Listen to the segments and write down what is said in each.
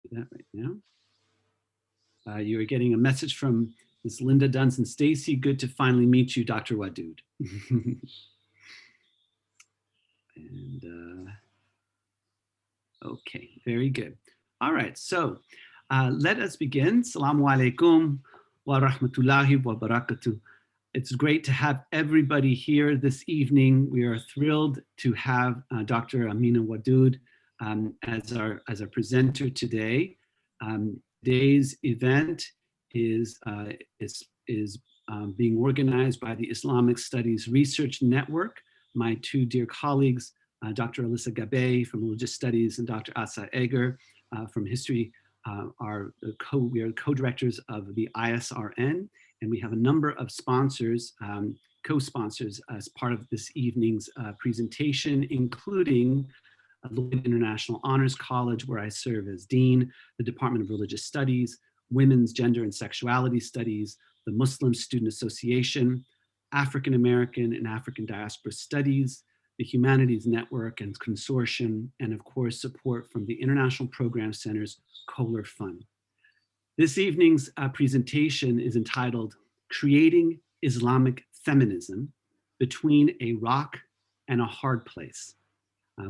Do that right now. You are getting a message from Ms. Linda Dunson Stacy. Good to finally meet you, Dr. Wadood. And okay, very good. All right, so let us begin. Assalamu alaikum wa rahmatullahi wa barakatuh. It's great to have everybody here this evening. We are thrilled to have Dr. Amina Wadood as our presenter today. Today's event is being organized by the Islamic Studies Research Network. My two dear colleagues, Dr. Alyssa Gabe from Religious Studies and Dr. Asa Eger from History, we are co-directors of the ISRN, and we have a number of sponsors, co-sponsors as part of this evening's presentation, including Lloyd International Honors College, where I serve as Dean, the Department of Religious Studies, Women's Gender and Sexuality Studies, the Muslim Student Association, African American and African Diaspora Studies, the Humanities Network and Consortium, and of course, support from the International Program Center's Kohler Fund. This evening's presentation is entitled Creating Islamic Feminism Between a Rock and a Hard Place,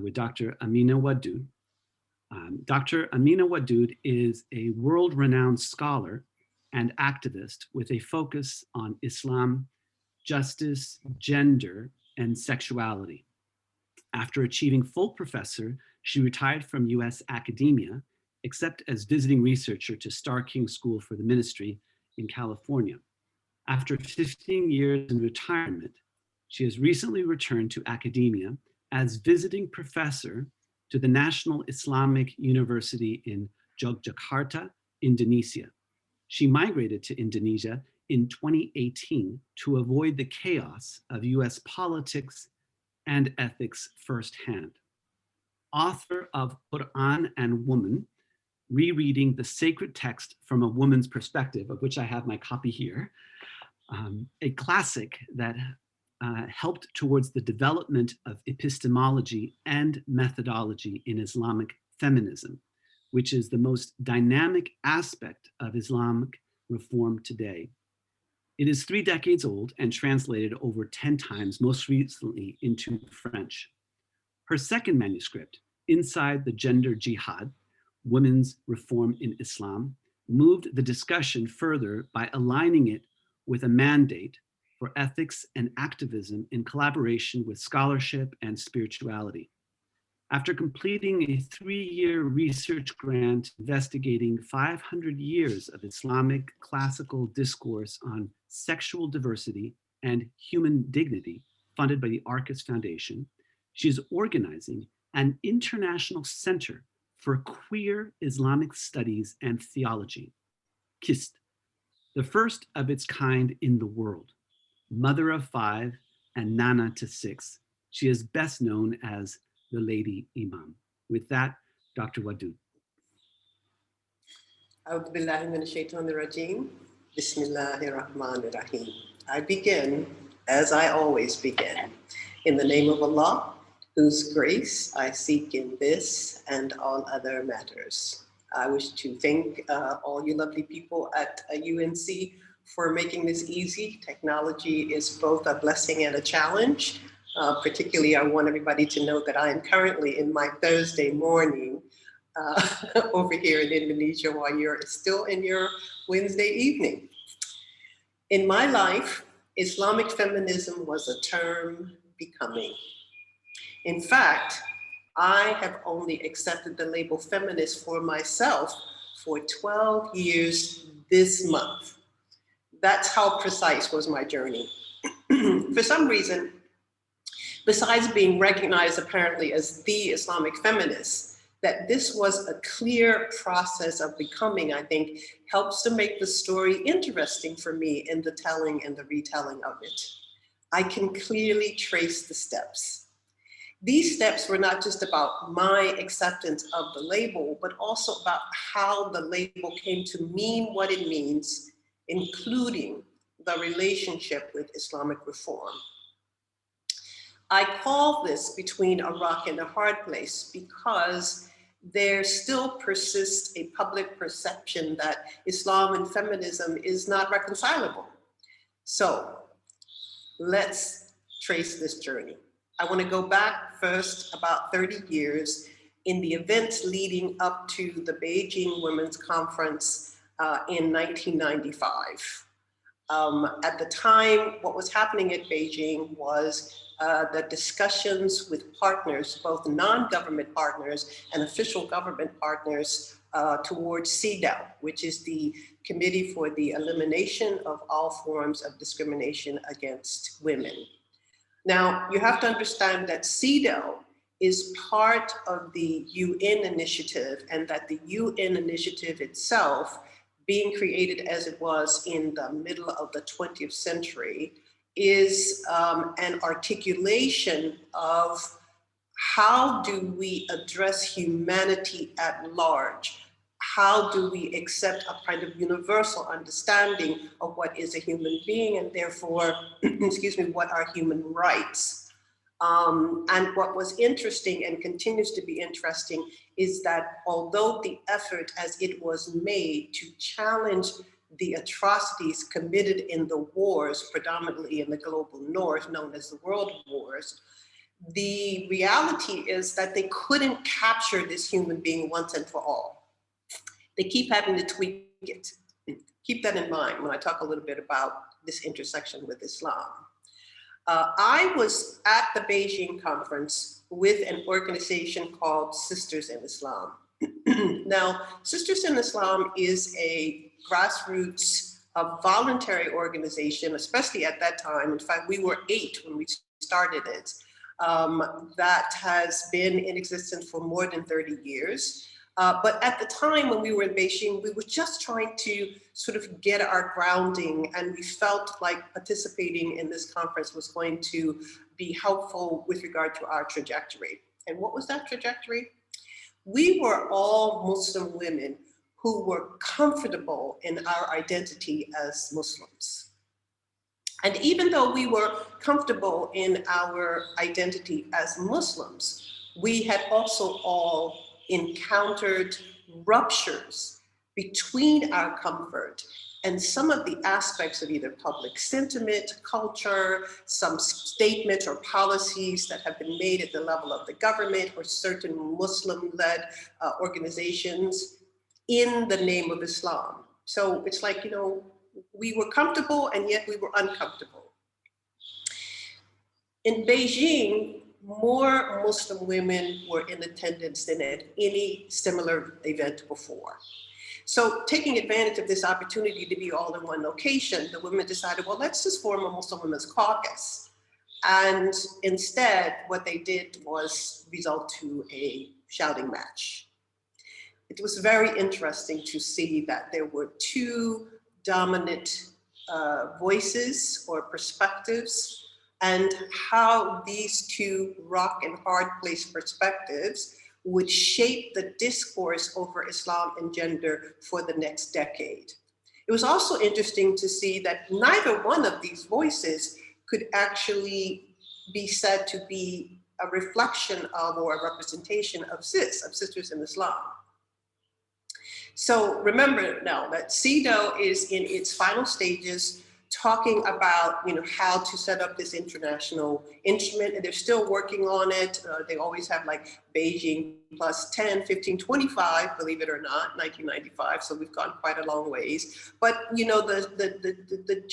with Dr. Amina Wadood. Dr. Amina Wadood is a world-renowned scholar and activist with a focus on Islam, justice, gender, and sexuality. After achieving full professor, she retired from US academia, except as visiting researcher to Starr King School for the Ministry in California. After 15 years in retirement, she has recently returned to academia as visiting professor to the National Islamic University in Yogyakarta, Indonesia. She migrated to Indonesia in 2018 to avoid the chaos of US politics and ethics firsthand. Author of Quran and Woman, Rereading the Sacred Text from a Woman's Perspective, of which I have my copy here, a classic that helped towards the development of epistemology and methodology in Islamic feminism, which is the most dynamic aspect of Islamic reform today. It is 3 decades old and translated over 10 times, most recently into French. Her second manuscript, Inside the Gender Jihad, Women's Reform in Islam, moved the discussion further by aligning it with a mandate for ethics and activism in collaboration with scholarship and spirituality. After completing a 3-year research grant investigating 500 years of Islamic classical discourse on sexual diversity and human dignity, funded by the Arcus Foundation, she is organizing an international center for queer Islamic studies and theology, KIST, the first of its kind in the world. Mother of 5 and Nana to 6, she is best known as the Lady Imam. With that, Dr. Wadood. A'udhu billahi minash shaitanir rajeem. Bismillahir rahmanir rahim. I begin, as I always begin, in the name of Allah, whose grace I seek in this and all other matters. I wish to thank all you lovely people at UNC for making this easy. Technology is both a blessing and a challenge. Particularly, I want everybody to know that I am currently in my Thursday morning over here in Indonesia while you're still in your Wednesday evening. In my life, Islamic feminism was a term becoming. In fact, I have only accepted the label feminist for myself for 12 years this month. That's how precise was my journey. For some reason, besides being recognized apparently as the Islamic feminist, that this was a clear process of becoming, I think, helps to make the story interesting for me in the telling and the retelling of it. I can clearly trace the steps. These steps were not just about my acceptance of the label, but also about how the label came to mean what it means, including the relationship with Islamic reform. I call this between a rock and a hard place because there still persists a public perception that Islam and feminism is not reconcilable. So let's trace this journey. I want to go back first about 30 years in the events leading up to the Beijing Women's Conference in 1995. At the time, what was happening at Beijing was the discussions with partners, both non-government partners and official government partners, towards CEDAW, which is the Committee for the Elimination of All Forms of Discrimination Against Women. Now, you have to understand that CEDAW is part of the UN initiative, and that the UN initiative itself, being created as it was in the middle of the 20th century, is an articulation of how do we address humanity at large? How do we accept a kind of universal understanding of what is a human being, and therefore, excuse me, what are human rights? And what was interesting and continues to be interesting is that although the effort as it was made to challenge the atrocities committed in the wars, predominantly in the global north, known as the world wars, the reality is that they couldn't capture this human being once and for all. They keep having to tweak it. Keep that in mind when I talk a little bit about this intersection with Islam. I was at the Beijing conference with an organization called Sisters in Islam. Now, Sisters in Islam is a grassroots, voluntary organization, especially at that time. In fact, we were 8 when we started it, that has been in existence for more than 30 years. But at the time when we were in Beijing, we were just trying to sort of get our grounding, and we felt like participating in this conference was going to be helpful with regard to our trajectory. And what was that trajectory? We were all Muslim women who were comfortable in our identity as Muslims. And even though we were comfortable in our identity as Muslims, we had also all encountered ruptures between our comfort and some of the aspects of either public sentiment, culture, some statements or policies that have been made at the level of the government or certain Muslim-led organizations in the name of Islam. So it's like, you know, we were comfortable and yet we were uncomfortable. In Beijing, more Muslim women were in attendance than at any similar event before. So taking advantage of this opportunity to be all in one location, the women decided, well, let's just form a Muslim Women's Caucus. And instead, what they did was result to a shouting match. It was very interesting to see that there were 2 dominant voices or perspectives, and how these 2 rock and hard place perspectives would shape the discourse over Islam and gender for the next decade. It was also interesting to see that neither one of these voices could actually be said to be a reflection of or a representation of Sisters in Islam. So remember now that CEDAW is in its final stages, talking about, you know, how to set up this international instrument, and they're still working on it. They always have like Beijing plus 10, 15, 25, believe it or not, 1995. So we've gone quite a long ways. But you know, the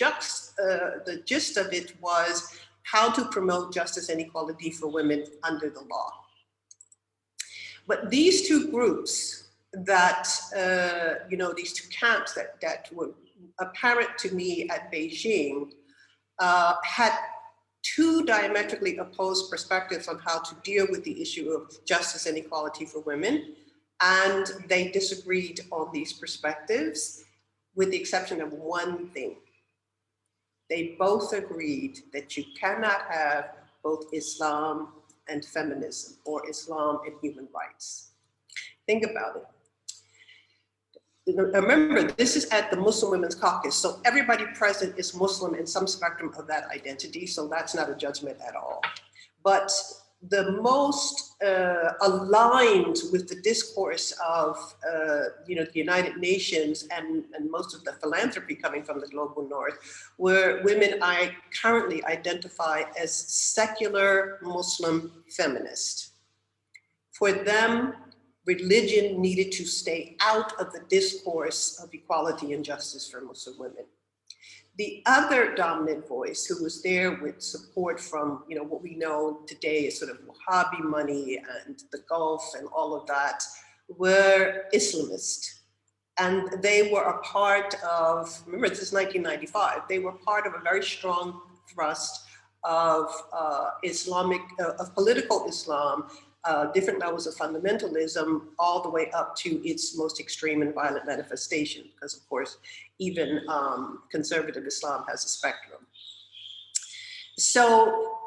gist of it was how to promote justice and equality for women under the law. But these 2 groups that, you know, these 2 camps that were apparent to me at Beijing had 2 diametrically opposed perspectives on how to deal with the issue of justice and equality for women. And they disagreed on these perspectives with the exception of one thing. They both agreed that you cannot have both Islam and feminism, or Islam and human rights. Think about it. Remember, this is at the Muslim Women's Caucus, so everybody present is Muslim in some spectrum of that identity, so that's not a judgment at all. But the most aligned with the discourse of the United Nations and most of the philanthropy coming from the global north were women I currently identify as secular Muslim feminist. For them, religion needed to stay out of the discourse of equality and justice for Muslim women. The other dominant voice who was there with support from, what we know today is sort of Wahhabi money and the Gulf and all of that, were Islamist. And they were a part of, remember this is 1995, they were part of a very strong thrust of of political Islam, different levels of fundamentalism, all the way up to its most extreme and violent manifestation, because of course, even conservative Islam has a spectrum. So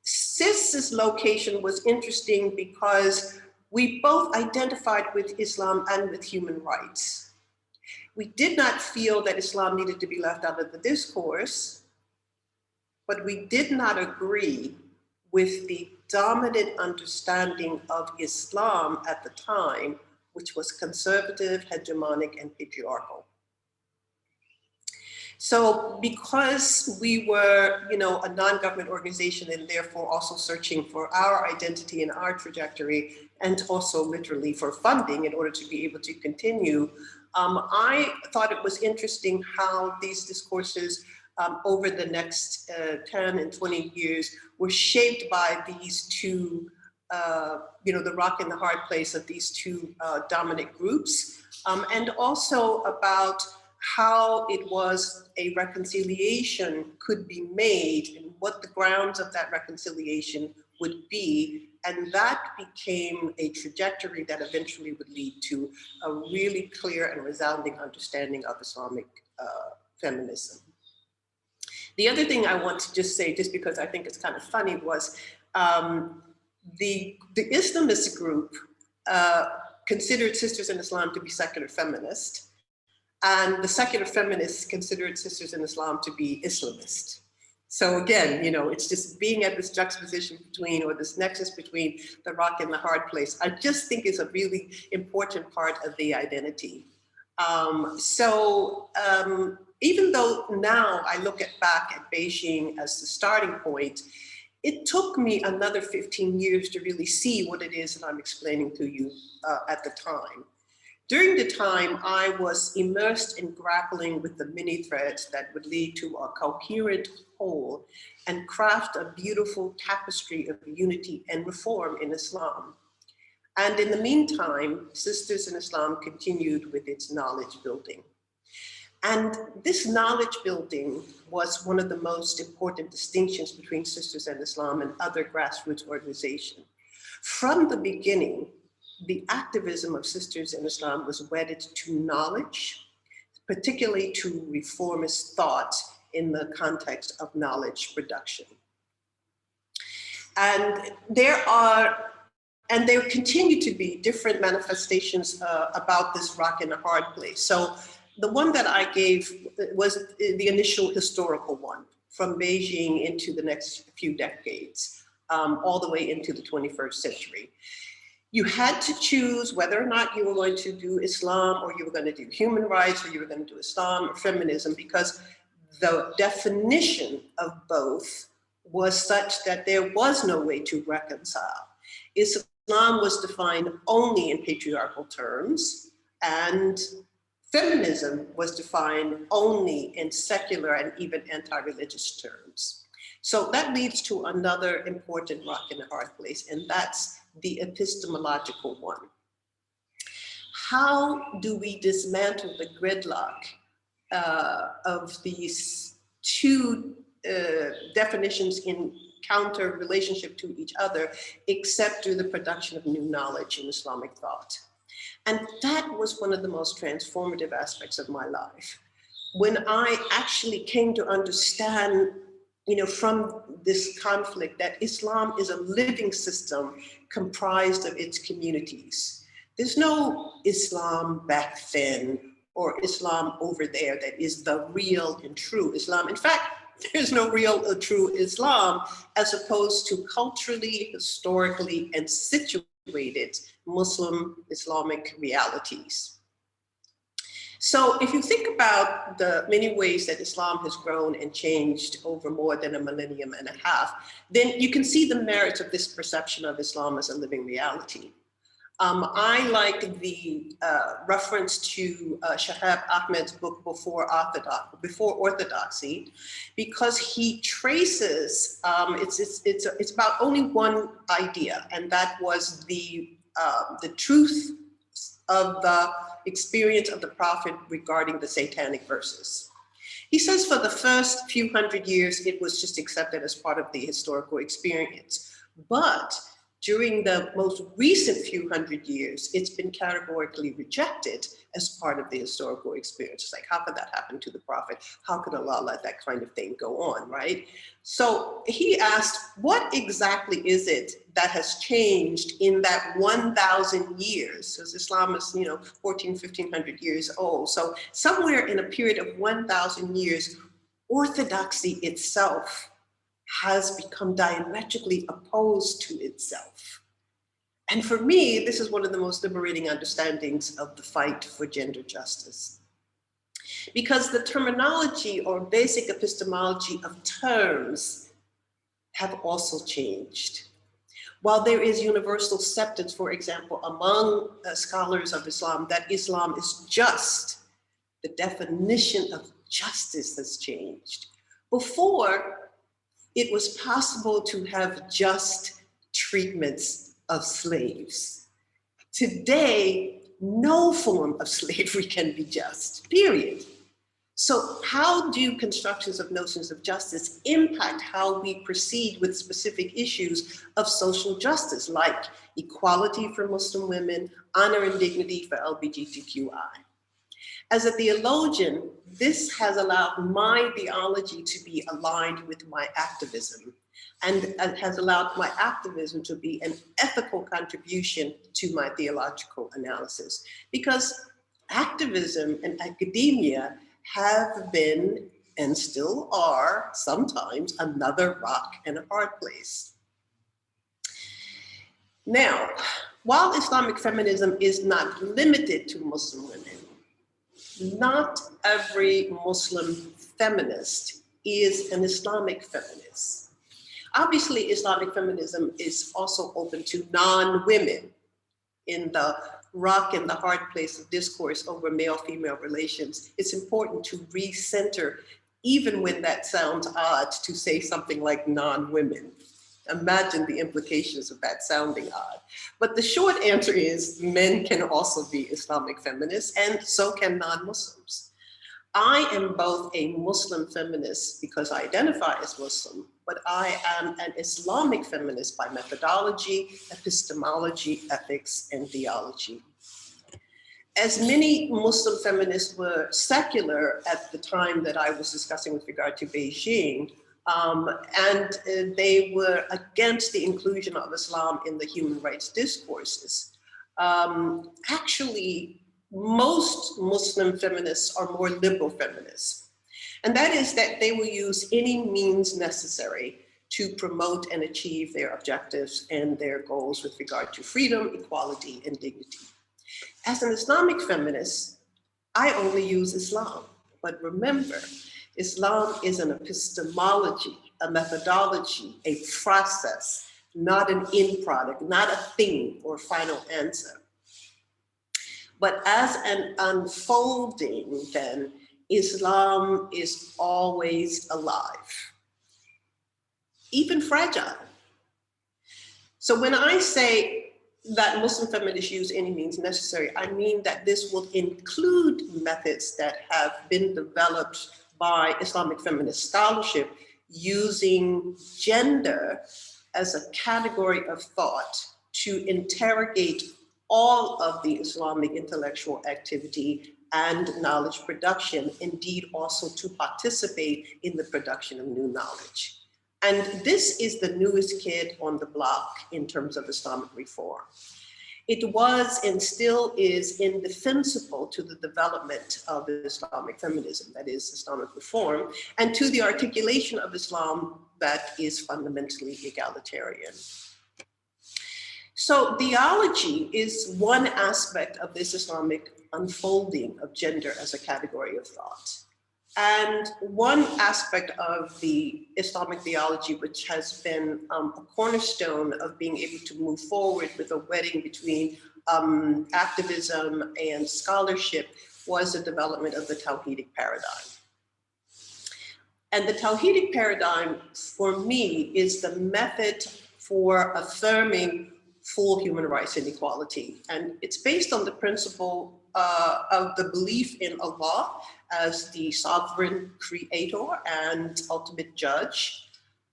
CIS's location was interesting because we both identified with Islam and with human rights. We did not feel that Islam needed to be left out of the discourse, but we did not agree with the dominant understanding of Islam at the time, which was conservative, hegemonic, and patriarchal. So because we were, a non-government organization and therefore also searching for our identity and our trajectory, and also literally for funding in order to be able to continue, I thought it was interesting how these discourses over the next 10 and 20 years were shaped by these two, the rock and the hard place of these two dominant groups, and also about how it was a reconciliation could be made and what the grounds of that reconciliation would be. And that became a trajectory that eventually would lead to a really clear and resounding understanding of Islamic feminism. The other thing I want to just say, just because I think it's kind of funny, was the Islamist group considered Sisters in Islam to be secular feminist, and the secular feminists considered Sisters in Islam to be Islamist. So again, it's just being at this juxtaposition between, or this nexus between the rock and the hard place, I just think is a really important part of the identity. Even though now I look back at Beijing as the starting point, it took me another 15 years to really see what it is that I'm explaining to you at the time. During the time, I was immersed in grappling with the many threads that would lead to a coherent whole and craft a beautiful tapestry of unity and reform in Islam. And in the meantime, Sisters in Islam continued with its knowledge building. And this knowledge building was one of the most important distinctions between Sisters in Islam and other grassroots organizations. From the beginning, the activism of Sisters in Islam was wedded to knowledge, particularly to reformist thought in the context of knowledge production. And there continue to be different manifestations about this rock and a hard place. So the one that I gave was the initial historical one, from Beijing into the next few decades, all the way into the 21st century. You had to choose whether or not you were going to do Islam, or you were going to do human rights, or you were going to do Islam or feminism, because the definition of both was such that there was no way to reconcile. Islam was defined only in patriarchal terms, and feminism was defined only in secular and even anti-religious terms. So that leads to another important rock in the hard place, and that's the epistemological one. How do we dismantle the gridlock of these two definitions in counter relationship to each other, except through the production of new knowledge in Islamic thought? And that was one of the most transformative aspects of my life. When I actually came to understand, from this conflict, that Islam is a living system comprised of its communities. There's no Islam back then or Islam over there that is the real and true Islam. In fact, There's no real true Islam, as opposed to culturally, historically, and situated Muslim Islamic realities. So if you think about the many ways that Islam has grown and changed over more than a millennium and a half, then you can see the merits of this perception of Islam as a living reality. I like the reference to Shahab Ahmed's book, Before Orthodoxy, because he traces, it's about only one idea, and that was the truth of the experience of the prophet regarding the satanic verses. He says for the first few hundred years, it was just accepted as part of the historical experience. But during the most recent few hundred years, it's been categorically rejected as part of the historical experience. It's like, how could that happen to the prophet? How could Allah let that kind of thing go on, right? So he asked, what exactly is it that has changed in that 1,000 years? Because Islam is, 1,500 years old. So somewhere in a period of 1,000 years, orthodoxy itself has become diametrically opposed to itself. And for me, this is one of the most liberating understandings of the fight for gender justice. Because the terminology or basic epistemology of terms have also changed. While there is universal acceptance, for example, among scholars of Islam, that Islam is just, the definition of justice has changed. Before, it was possible to have just treatments of slaves. Today, no form of slavery can be just, period. So how do constructions of notions of justice impact how we proceed with specific issues of social justice, like equality for Muslim women, honor and dignity for LGBTQI? As a theologian, this has allowed my theology to be aligned with my activism, and has allowed my activism to be an ethical contribution to my theological analysis. Because activism and academia have been, and still are, sometimes another rock and a hard place. Now, while Islamic feminism is not limited to Muslim women, not every Muslim feminist is an Islamic feminist. Obviously, Islamic feminism is also open to non-women in the rock and the hard place of discourse over male-female relations. It's important to recenter, even when that sounds odd, to say something like non-women. Imagine the implications of that sounding odd. But the short answer is men can also be Islamic feminists, and so can non-Muslims. I am both a Muslim feminist because I identify as Muslim, but I am an Islamic feminist by methodology, epistemology, ethics, and theology. As many Muslim feminists were secular at the time that I was discussing with regard to Beijing, and they were against the inclusion of Islam in the human rights discourses. Actually, most Muslim feminists are more liberal feminists. And that is that they will use any means necessary to promote and achieve their objectives and their goals with regard to freedom, equality, and dignity. As an Islamic feminist, I only use Islam. But remember, Islam is an epistemology, a methodology, a process, not an end product, not a thing or final answer. But as an unfolding, then, Islam is always alive, even fragile. So when I say that Muslim feminists use any means necessary, I mean that this will include methods that have been developed by Islamic feminist scholarship using gender as a category of thought to interrogate all of the Islamic intellectual activity and knowledge production, indeed also to participate in the production of new knowledge. And this is the newest kid on the block in terms of Islamic reform. It was and still is indefensible to the development of Islamic feminism, that is Islamic reform, and to the articulation of Islam that is fundamentally egalitarian. So theology is one aspect of this Islamic unfolding of gender as a category of thought. And one aspect of the Islamic theology, which has been a cornerstone of being able to move forward with a wedding between activism and scholarship, was the development of the Tawhidic paradigm. And the Tawhidic paradigm, for me, is the method for affirming full human rights and equality. And it's based on the principle of the belief in Allah as the sovereign creator and ultimate judge.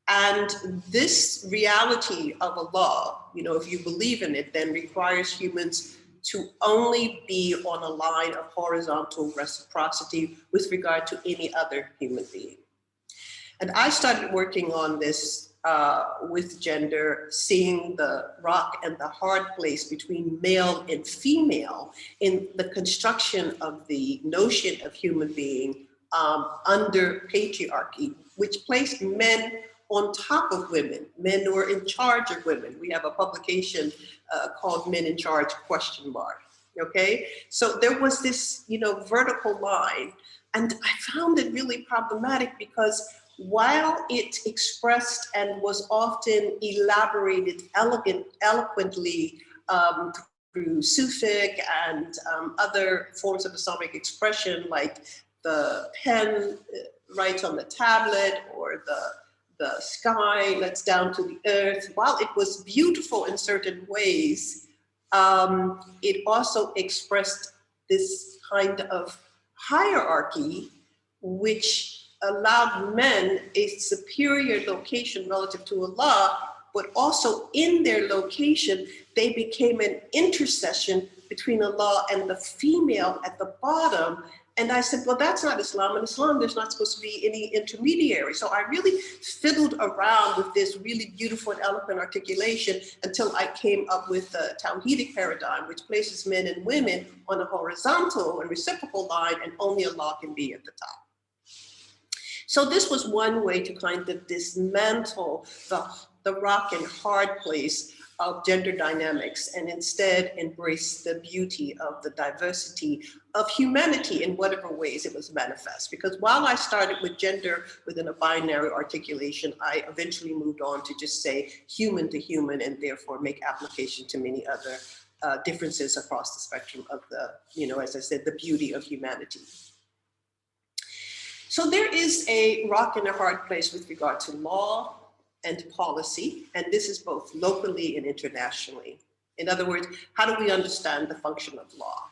And this reality of Allah, you know, if you believe in it, then requires humans to only be on a line of horizontal reciprocity with regard to any other human being. And I started working on this with gender, seeing the rock and the hard place between male and female in the construction of the notion of human being under patriarchy, which placed men on top of women, men who are in charge of women. We have a publication called Men in Charge ? Okay, so there was this, you know, vertical line, and I found it really problematic because while it expressed and was often elaborated eloquently through Sufic and other forms of Islamic expression, like the pen writes on the tablet, or the sky lets down to the earth, while it was beautiful in certain ways, it also expressed this kind of hierarchy which allowed men a superior location relative to Allah, but also in their location, they became an intercession between Allah and the female at the bottom. And I said, well, that's not Islam. In Islam, there's not supposed to be any intermediary. So I really fiddled around with this really beautiful and eloquent articulation until I came up with the Tawhidic paradigm, which places men and women on a horizontal and reciprocal line, and only Allah can be at the top. So this was one way to kind of dismantle the rock and hard place of gender dynamics and instead embrace the beauty of the diversity of humanity in whatever ways it was manifest. Because while I started with gender within a binary articulation, I eventually moved on to just say human to human, and therefore make application to many other differences across the spectrum of the, you know, as I said, the beauty of humanity. So there is a rock and a hard place with regard to law and policy, and this is both locally and internationally. In other words, how do we understand the function of law?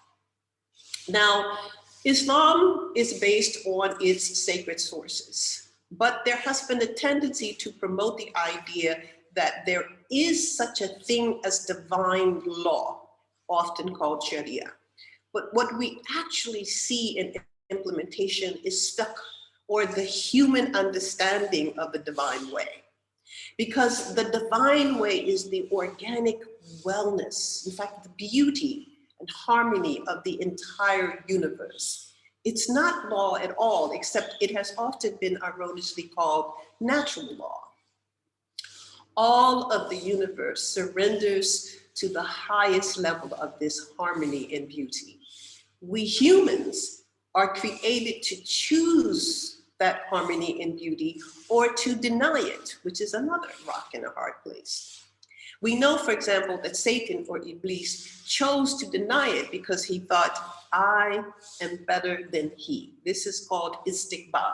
Now, Islam is based on its sacred sources, but there has been a tendency to promote the idea that there is such a thing as divine law, often called Sharia. But what we actually see in implementation is fiqh, or the human understanding of the divine way. Because the divine way is the organic wellness, in fact, the beauty and harmony of the entire universe. It's not law at all, except it has often been erroneously called natural law. All of the universe surrenders to the highest level of this harmony and beauty. We humans are created to choose that harmony and beauty, or to deny it, which is another rock and a hard place. We know, for example, that Satan, or Iblis, chose to deny it because he thought, I am better than he. This is called istikbar.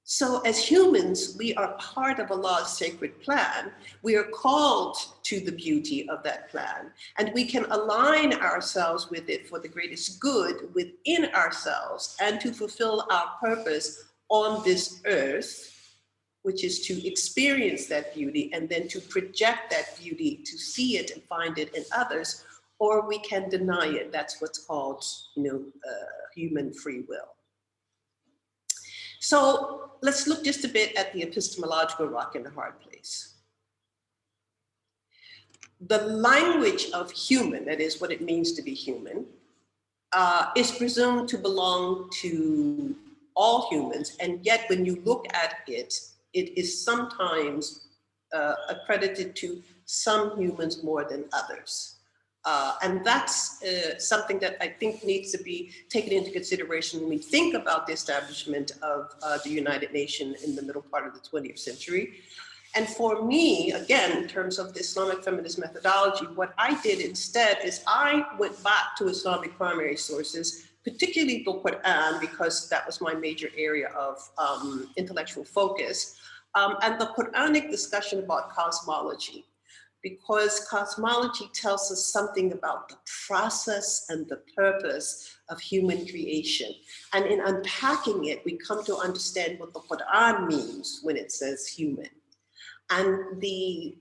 So as humans, we are part of Allah's sacred plan. We are called to the beauty of that plan, and we can align ourselves with it for the greatest good within ourselves and to fulfill our purpose on this earth, which is to experience that beauty and then to project that beauty, to see it and find it in others, or we can deny it. That's what's called, human free will. So let's look just a bit at the epistemological rock and the hard place. the language of human, that is what it means to be human, is presumed to belong to all humans. And yet when you look at it, it is sometimes accredited to some humans more than others. And that's something that I think needs to be taken into consideration when we think about the establishment of the United Nations in the middle part of the 20th century. And for me, again, in terms of the Islamic feminist methodology, what I did instead is I went back to Islamic primary sources, particularly the Quran, because that was my major area of intellectual focus, and the Quranic discussion about cosmology, because cosmology tells us something about the process and the purpose of human creation. And in unpacking it, we come to understand what the Quran means when it says human. And the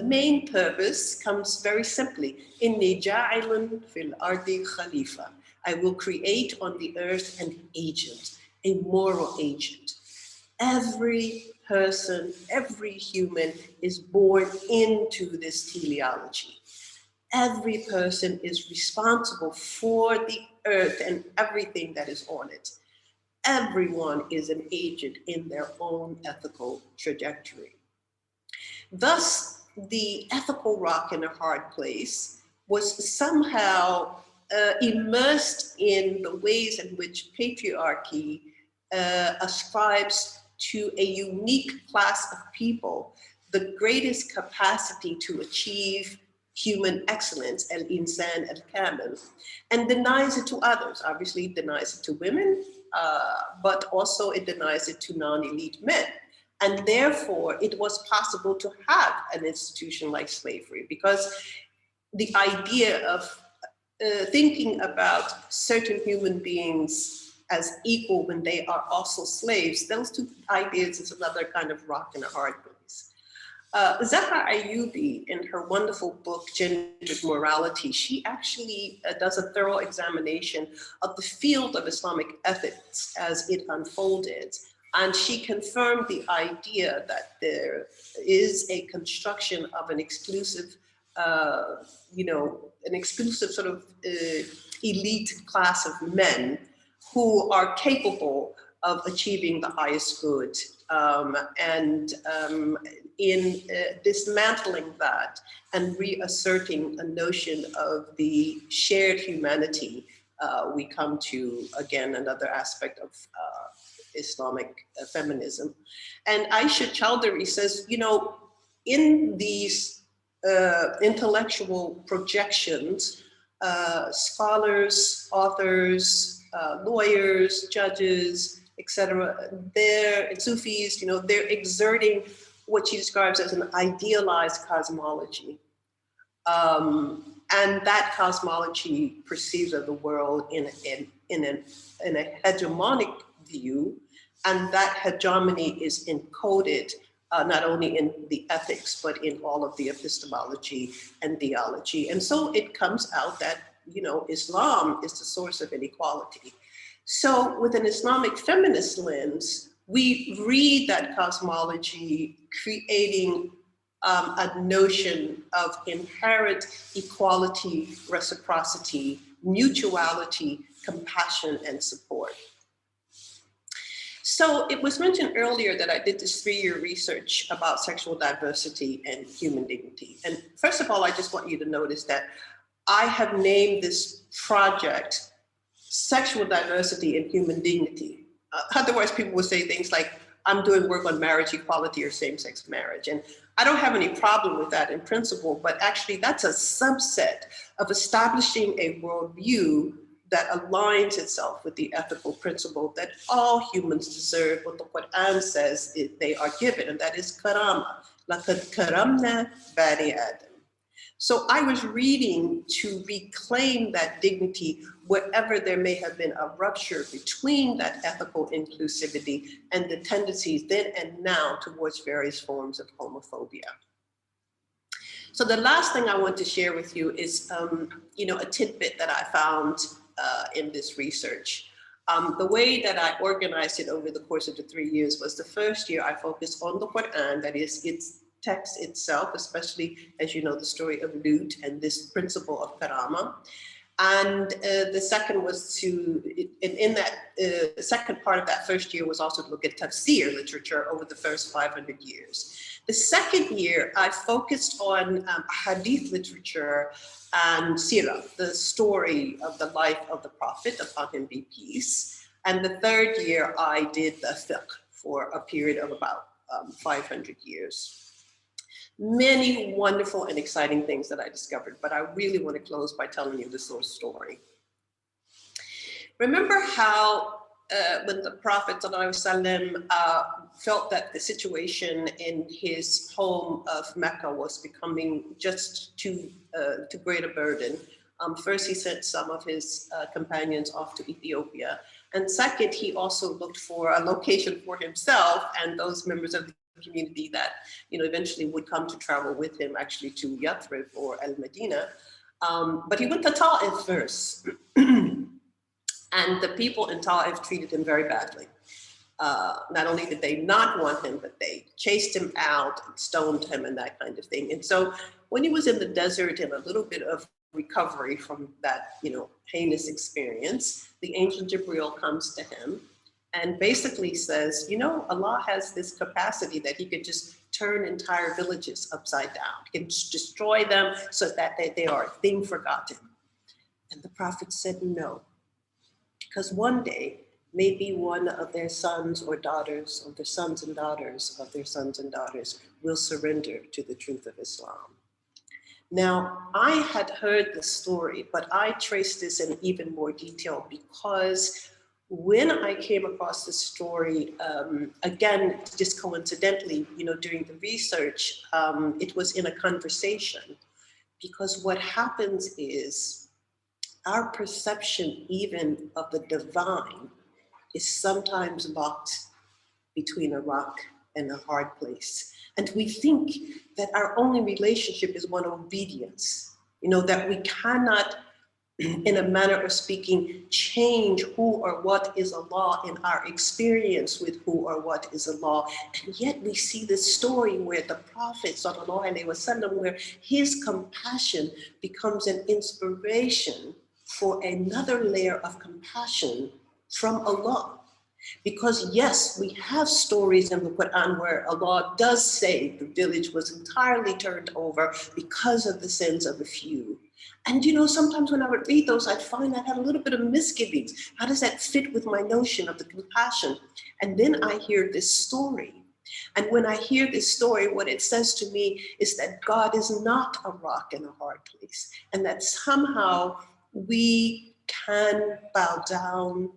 main purpose comes very simply, Inni ja'ilun fil ardi khalifa. I will create on the earth an agent, a moral agent. Every person, every human is born into this teleology. Every person is responsible for the earth and everything that is on it. Everyone is an agent in their own ethical trajectory. Thus, the ethical rock in a hard place was somehow immersed in the ways in which patriarchy ascribes to a unique class of people the greatest capacity to achieve human excellence, al-insan al-kamil, and denies it to others. Obviously, it denies it to women, but also it denies it to non-elite men. And therefore, it was possible to have an institution like slavery, because the idea of thinking about certain human beings as equal when they are also slaves, those two ideas is another kind of rock in a hard place. Zahra Ayubi, in her wonderful book, Gendered Morality, she actually does a thorough examination of the field of Islamic ethics as it unfolded. And she confirmed the idea that there is a construction of an exclusive, an exclusive sort of elite class of men who are capable of achieving the highest good. In dismantling that and reasserting a notion of the shared humanity, we come to, again, another aspect of Islamic feminism. And Aisha Chowdhury says, in these intellectual projections, scholars, authors, lawyers, judges, etc., they're Sufis, they're exerting what she describes as an idealized cosmology. And that cosmology perceives of the world in a hegemonic view, and that hegemony is encoded not only in the ethics, but in all of the epistemology and theology. And so it comes out that, Islam is the source of inequality. So with an Islamic feminist lens, we read that cosmology creating a notion of inherent equality, reciprocity, mutuality, compassion, and support. So it was mentioned earlier that I did this 3-year research about sexual diversity and human dignity. And first of all, I just want you to notice that I have named this project Sexual Diversity and Human Dignity. Otherwise, people will say things like, I'm doing work on marriage equality or same-sex marriage. And I don't have any problem with that in principle, but actually that's a subset of establishing a worldview that aligns itself with the ethical principle that all humans deserve what the Quran says they are given, and that is karama. لَقَدْ كَرَمْنَا بَنِي آدَمَ. So I was reading to reclaim that dignity wherever there may have been a rupture between that ethical inclusivity and the tendencies then and now towards various forms of homophobia. So the last thing I want to share with you is, a tidbit that I found in this research. The way that I organized it over the course of the 3 years was the first year I focused on the Quran, that is its text itself, especially as you know the story of Lut and this principle of karama. And the second was to, in that second part of that first year was also to look at tafsir literature over the first 500 years. The second year, I focused on hadith literature and sirah, the story of the life of the Prophet, upon him be peace. And the third year, I did the fiqh for a period of about 500 years. Many wonderful and exciting things that I discovered, but I really want to close by telling you this little story. Remember how when the Prophet ﷺ, felt that the situation in his home of Mecca was becoming just too great a burden. First, he sent some of his companions off to Ethiopia. And second, he also looked for a location for himself and those members of the community that eventually would come to travel with him actually to Yathrib or Al-Medina. But he went to Ta'if first. And the people in Ta'if treated him very badly. Not only did they not want him, but they chased him out and stoned him and that kind of thing. And so when he was in the desert and a little bit of recovery from that, heinous experience, the angel Jibreel comes to him and basically says, Allah has this capacity that he could just turn entire villages upside down. He can destroy them so that they are a thing forgotten. And the Prophet said no. Because one day, maybe one of their sons or daughters, or their sons and daughters of their sons and daughters will surrender to the truth of Islam. Now, I had heard the story, but I traced this in even more detail because when I came across this story, again, just coincidentally, during the research, it was in a conversation. Because what happens is, our perception even of the divine is sometimes locked between a rock and a hard place. And we think that our only relationship is one of obedience, that we cannot, in a manner of speaking, change who or what is Allah in our experience with who or what is Allah. And yet we see this story where the Prophet, sallallahu alaihi wasallam, where his compassion becomes an inspiration for another layer of compassion from Allah. Because yes, we have stories in the Quran where Allah does say the village was entirely turned over because of the sins of a few. And sometimes when I would read those, I'd find I had a little bit of misgivings. How does that fit with my notion of the compassion? And then I hear this story. And when I hear this story, what it says to me is that God is not a rock in a hard place, and that somehow we can bow down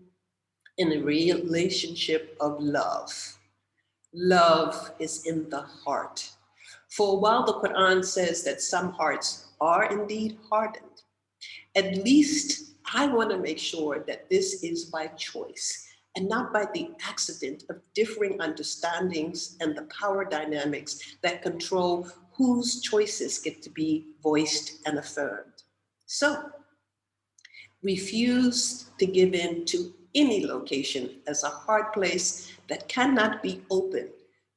in a relationship of love. Love is in the heart. For while the Quran says that some hearts are indeed hardened, at least I want to make sure that this is by choice and not by the accident of differing understandings and the power dynamics that control whose choices get to be voiced and affirmed. So, refuse to give in to any location as a hard place that cannot be opened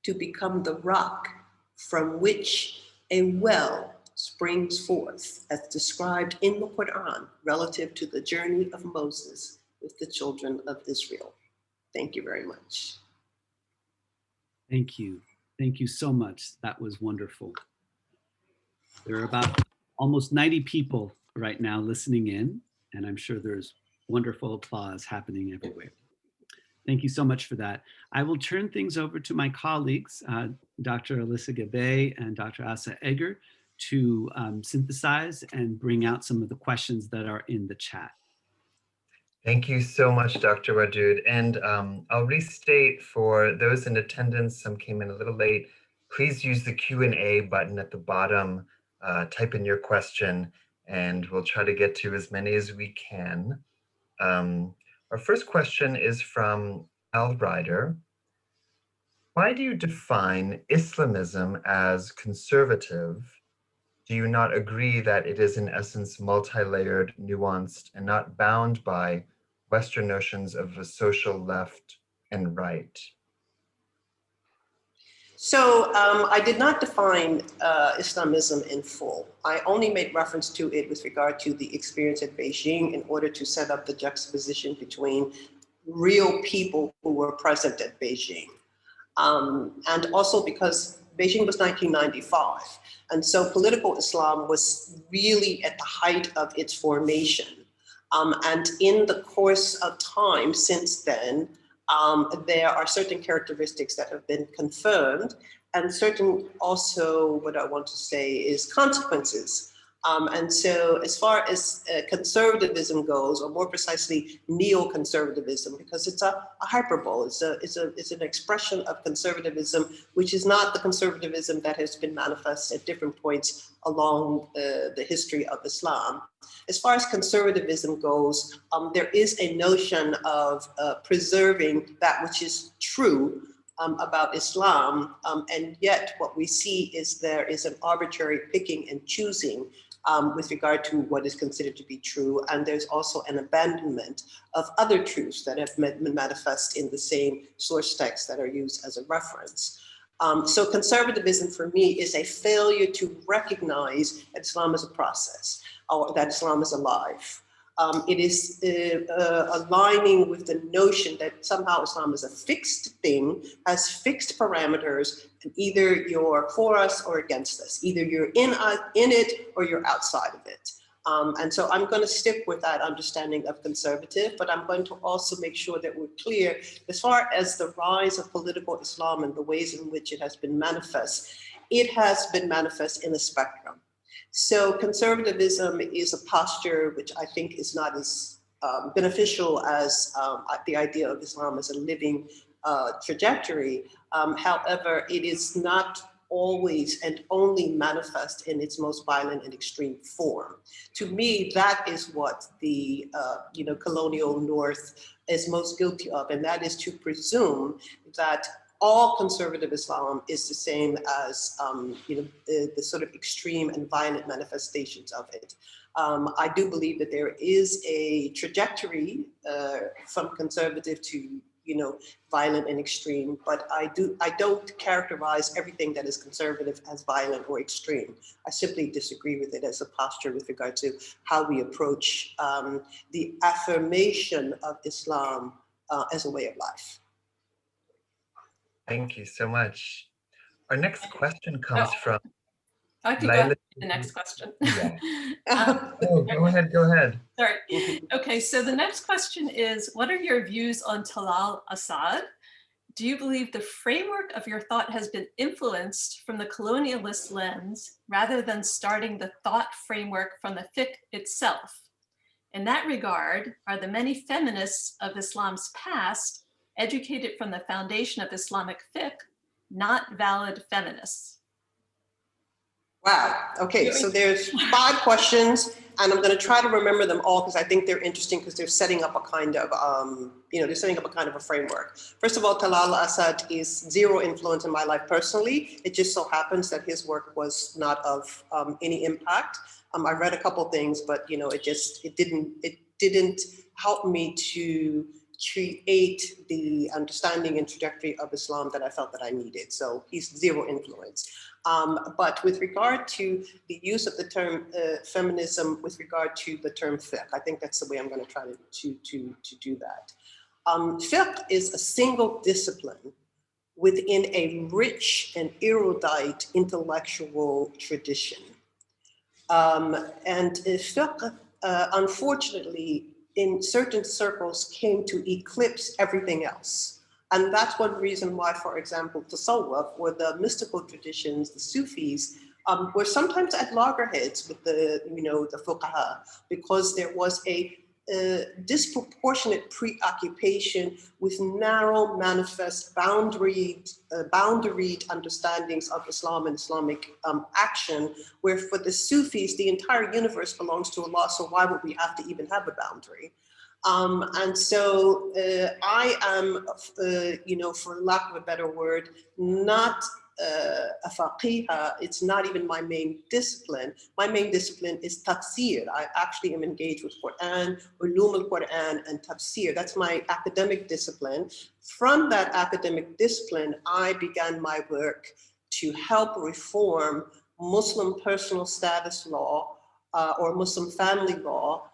to become the rock from which a well springs forth, as described in the Quran relative to the journey of Moses with the children of Israel. Thank you very much. Thank you. Thank you so much. That was wonderful. There are about almost 90 people right now listening in, and I'm sure there's wonderful applause happening everywhere. Thank you so much for that. I will turn things over to my colleagues, Dr. Alyssa Gabbay and Dr. Asa Egger, to synthesize and bring out some of the questions that are in the chat. Thank you so much, Dr. Wadud. And I'll restate for those in attendance, some came in a little late, please use the Q&A button at the bottom, type in your question, and we'll try to get to as many as we can. Our first question is from Al Ryder. Why do you define Islamism as conservative? Do you not agree that it is in essence multi-layered, nuanced, and not bound by Western notions of a social left and right? I did not define Islamism in full. I only made reference to it with regard to the experience at Beijing in order to set up the juxtaposition between real people who were present at Beijing. And also because Beijing was 1995. And so political Islam was really at the height of its formation. And in the course of time since then, there are certain characteristics that have been confirmed, and certain also, what I want to say is consequences. And so as far as conservatism goes, or more precisely neoconservatism, because it's a hyperbole, it's an expression of conservatism, which is not the conservatism that has been manifest at different points along the history of Islam. As far as conservatism goes, there is a notion of preserving that which is true about Islam, and yet what we see is there is an arbitrary picking and choosing with regard to what is considered to be true, and there's also an abandonment of other truths that have been manifest in the same source texts that are used as a reference. So conservatism for me is a failure to recognize that Islam is a process, or that Islam is alive. It is aligning with the notion that somehow Islam is a fixed thing, has fixed parameters, and either you're for us or against us. Either you're in it or you're outside of it. And so I'm going to stick with that understanding of conservative, but I'm going to also make sure that we're clear as far as the rise of political Islam and the ways in which it has been manifest. It has been manifest in a spectrum. So conservatism is a posture which I think is not as beneficial as the idea of Islam as a living trajectory. However, it is not always and only manifest in its most violent and extreme form. To me, that is what the colonial North is most guilty of, and that is to presume that all conservative Islam is the same as the sort of extreme and violent manifestations of it. I do believe that there is a trajectory from conservative to violent and extreme, but I don't characterize everything that is conservative as violent or extreme. I simply disagree with it as a posture with regard to how we approach the affirmation of Islam as a way of life. Thank you so much. Our next question comes from I can go ahead to the next question. Yeah. Go ahead. Sorry. Okay, so the next question is, what are your views on Talal Assad? Do you believe the framework of your thought has been influenced from the colonialist lens rather than starting the thought framework from the fiqh itself? In that regard, are the many feminists of Islam's past educated from the foundation of Islamic fiqh not valid feminists? Wow. Okay, so there's 5 questions, and I'm going to try to remember them all because I think they're interesting because they're setting up a kind of, a framework. First of all, Talal Assad is zero influence in my life personally. It just so happens that his work was not of any impact. I read a couple things, but it didn't help me to create the understanding and trajectory of Islam that I felt that I needed. So he's zero influence. But with regard to the use of the term feminism with regard to the term fiqh, I think that's the way I'm going to try to do that. Fiqh is a single discipline within a rich and erudite intellectual tradition. And fiqh, unfortunately, in certain circles came to eclipse everything else. And that's one reason why, for example, Tasawwuf, or the mystical traditions, the Sufis, were sometimes at loggerheads with the fuqaha, because there was a disproportionate preoccupation with narrow, manifest, boundaried understandings of Islam and Islamic action, where for the Sufis, the entire universe belongs to Allah, so why would we have to even have a boundary? And so I am, for lack of a better word, not a faqihah, it's not even my main discipline. My main discipline is tafsir. I actually am engaged with Quran, ulum al-Quran, and tafsir. That's my academic discipline. From that academic discipline, I began my work to help reform Muslim personal status law or Muslim family law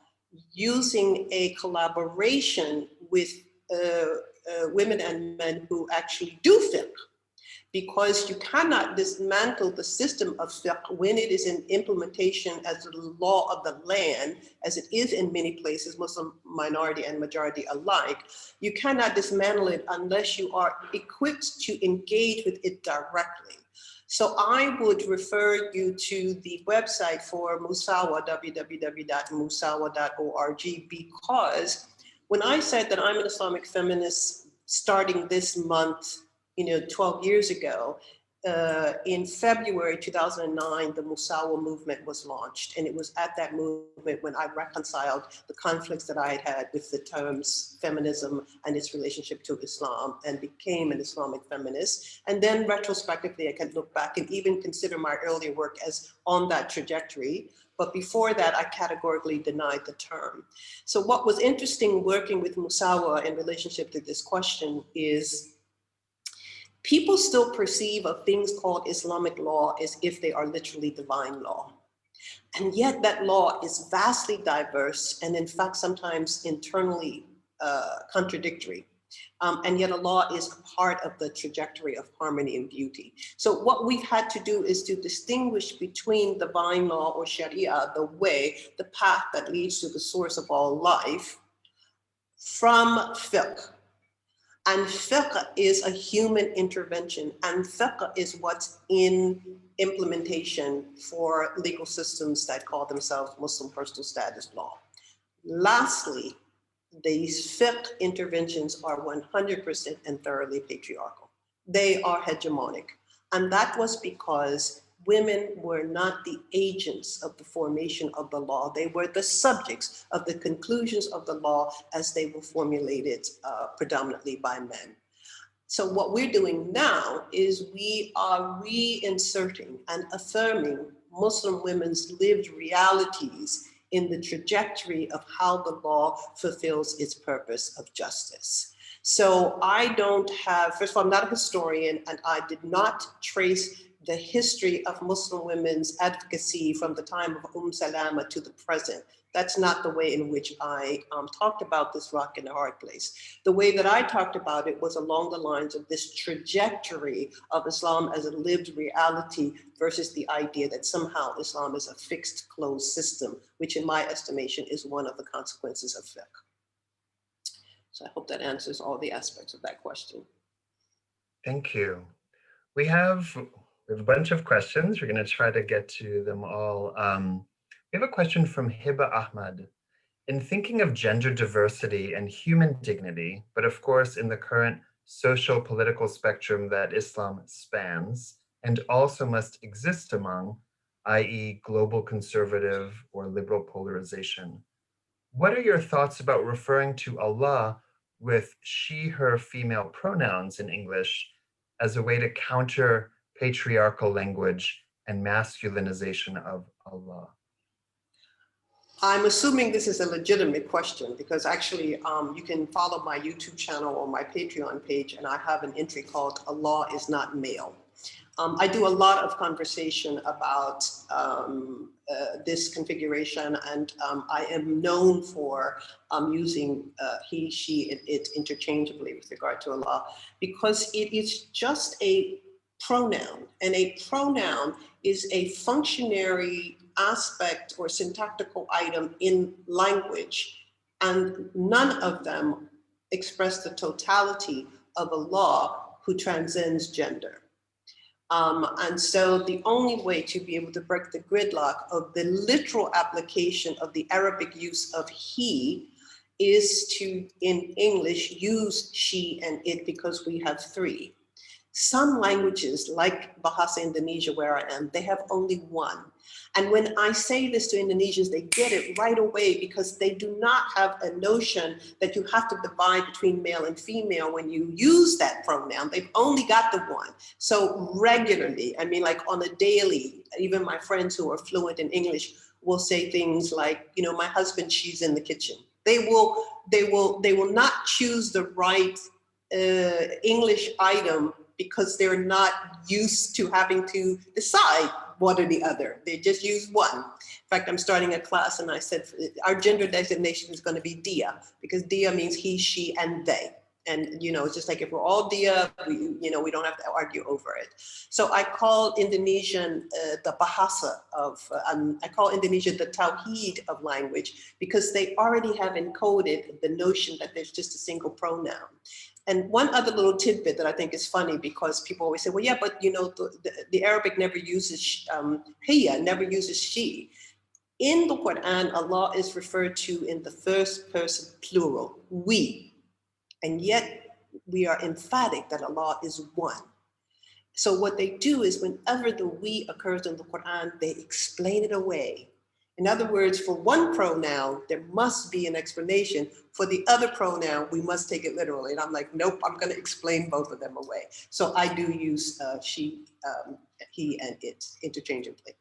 using a collaboration with women and men who actually do fiqh. Because you cannot dismantle the system of fiqh when it is in implementation as the law of the land, as it is in many places, Muslim minority and majority alike. You cannot dismantle it unless you are equipped to engage with it directly. So I would refer you to the website for Musawa, www.musawa.org, because when I said that I'm an Islamic feminist starting this month, 12 years ago, in February 2009, the Musawa movement was launched. And it was at that movement when I reconciled the conflicts that I had had with the terms feminism and its relationship to Islam and became an Islamic feminist. And then retrospectively, I can look back and even consider my earlier work as on that trajectory. But before that, I categorically denied the term. So what was interesting working with Musawa in relationship to this question is people still perceive of things called Islamic law as if they are literally divine law. And yet that law is vastly diverse and in fact, sometimes internally contradictory. And yet a law is a part of the trajectory of harmony and beauty. So what we've had to do is to distinguish between divine law or Sharia, the way, the path that leads to the source of all life, from fiqh. And fiqh is a human intervention, and fiqh is what's in implementation for legal systems that call themselves Muslim personal status law. Lastly, these fiqh interventions are 100% and thoroughly patriarchal. They are hegemonic. And that was because women were not the agents of the formation of the law. They were the subjects of the conclusions of the law as they were formulated predominantly by men. So what we're doing now is we are reinserting and affirming Muslim women's lived realities in the trajectory of how the law fulfills its purpose of justice. So I don't have, first of all, I'm not a historian, and I did not trace the history of Muslim women's advocacy from the time of Salama to the present. That's not the way in which I talked about this rock in a hard place. The way that I talked about it was along the lines of this trajectory of Islam as a lived reality versus the idea that somehow Islam is a fixed, closed system, which in my estimation is one of the consequences of fiqh. So I hope that answers all the aspects of that question. Thank you. We have a bunch of questions. We're going to try to get to them all. We have a question from Hiba Ahmad. In thinking of gender diversity and human dignity, but of course in the current social political spectrum that Islam spans and also must exist among, i.e. global conservative or liberal polarization, what are your thoughts about referring to Allah with she, her female pronouns in English as a way to counter patriarchal language and masculinization of Allah? I'm assuming this is a legitimate question because actually you can follow my YouTube channel or my Patreon page, and I have an entry called Allah is not male. I do a lot of conversation about this configuration, and I am known for using he, she, and it interchangeably with regard to Allah, because it is just a pronoun, and a pronoun is a functionary aspect or syntactical item in language, and none of them express the totality of Allah who transcends gender. And so the only way to be able to break the gridlock of the literal application of the Arabic use of he is to, in English, use she and it because we have three. Some languages, like Bahasa Indonesia, where I am, they have only one. And when I say this to Indonesians, they get it right away because they do not have a notion that you have to divide between male and female when you use that pronoun. They've only got the one. So regularly, I mean, like on a daily, even my friends who are fluent in English will say things like, you know, my husband, she's in the kitchen. They will not choose the right English item because they're not used to having to decide one or the other. They just use one. In fact, I'm starting a class and I said, our gender designation is going to be dia, because dia means he, she, and they. And, you know, it's just like if we're all dia, we don't have to argue over it. So I call Indonesian the bahasa of, I call Indonesia the tawhid of language, because they already have encoded the notion that there's just a single pronoun. And one other little tidbit that I think is funny, because people always say, well, yeah, but you know, the Arabic never uses hiya, never uses she. In the Quran, Allah is referred to in the first person plural, we. And yet we are emphatic that Allah is one. So what they do is whenever the we occurs in the Quran, they explain it away. In other words, for one pronoun, there must be an explanation. For the other pronoun, we must take it literally. And I'm like, nope, I'm going to explain both of them away. So I do use she, he, and it interchangeably.